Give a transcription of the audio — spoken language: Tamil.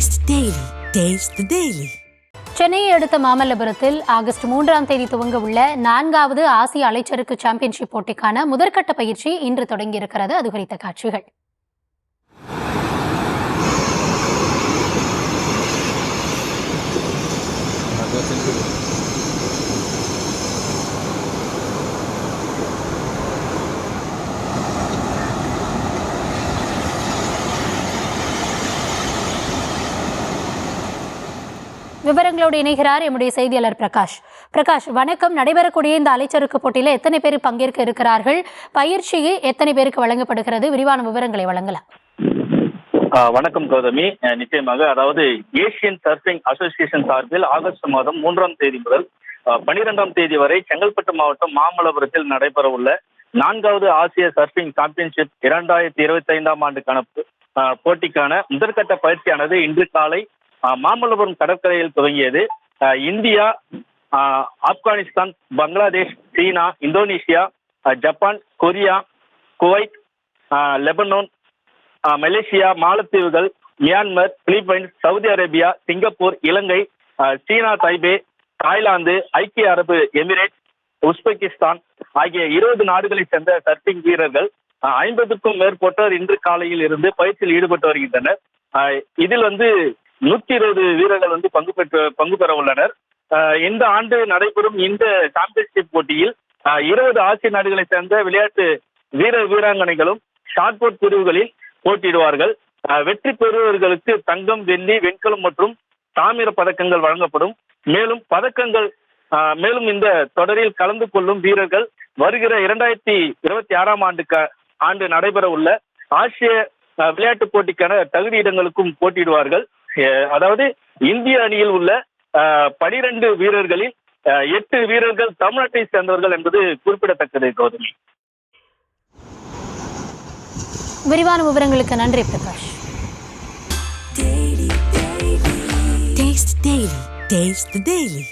Taste the Daily. Taste the Daily. சென்னையை அடுத்த மாமல்லபுரத்தில் ஆகஸ்ட் 3ஆம் தேதி துவங்க உள்ள 4வது ஆசிய அலைச்சறுக்கு சாம்பியன்ஷிப் போட்டிக்கான முதற்கட்ட பயிற்சி இன்று தொடங்கியிருக்கிறது. அது குறித்த காட்சிகள். விவரங்களோடு இணைகிறார் எம்முடைய செய்தியாளர் பிரகாஷ். வணக்கம். நடைபெறக்கூடிய இந்த அலைச்சறுக்கு போட்டியில் எத்தனை பேர் பங்கேற்க இருக்கிறார்கள்? பயிற்சியை எத்தனை பேருக்கு வழங்கப்படுகிறது? விரிவான விவரங்களை வழங்கலாம். வணக்கம் கௌதமி. நிச்சயமாக, அதாவது ஏசியன் சர்ஃபிங் அசோசியேஷன் சார்பில் ஆகஸ்ட் மாதம் 3ஆம் தேதி முதல் 12ஆம் தேதி வரை செங்கல்பட்டு மாவட்டம் மாமல்லபுரத்தில் நடைபெற உள்ள 4வது ஆசிய சர்ஃபிங் சாம்பியன்ஷிப் 2025ஆம் ஆண்டுக்கான போட்டிக்கான முதற்கட்ட பயிற்சியானது இன்று காலை மாமல்லபுரம் கடற்கரையில் துவங்கியது. India, Afghanistan, Bangladesh, China, Indonesia, Japan, Korea, Kuwait, Lebanon, Malaysia, மாலத்தீவுகள், Myanmar, Philippines, Saudi Arabia, Singapore, Ilangai, China, Taipei, Thailand, ஐக்கிய அரபு எமிரேட்ஸ், உஸ்பெகிஸ்தான் ஆகிய 20 நாடுகளைச் சேர்ந்த சர்ஃபிங் வீரர்கள் 50க்கும் மேற்பட்டோர் இன்று காலையில் இருந்து பயிற்சியில் ஈடுபட்டு வருகின்றனர். இதில் 120 வீரர்கள் பங்கு பெற உள்ளனர். இந்த ஆண்டு நடைபெறும் இந்த சாம்பியன்ஷிப் போட்டியில் 20 ஆசிய நாடுகளைச் சேர்ந்த விளையாட்டு வீராங்கனைகளும் ஷாட்போட் பிரிவுகளில் போட்டியிடுவார்கள். வெற்றி பெறுபவர்களுக்கு தங்கம், வெள்ளி, வெண்கலம் மற்றும் தாமிர பதக்கங்கள் வழங்கப்படும். மேலும் இந்த தொடரில் கலந்து கொள்ளும் வீரர்கள் வருகிற 2026ஆம் ஆண்டு நடைபெற உள்ள ஆசிய விளையாட்டுப் போட்டிக்கான தகுதி இடங்களுக்கும் போட்டியிடுவார்கள். அதாவது இந்திய அணியில் உள்ள 12 வீரர்களில் 8 வீரர்கள் தமிழ்நாட்டை சேர்ந்தவர்கள் என்பது குறிப்பிடத்தக்கது. கௌதமி, விரிவான விவரங்களுக்கு நன்றி பிரகாஷ். Taste the Daily.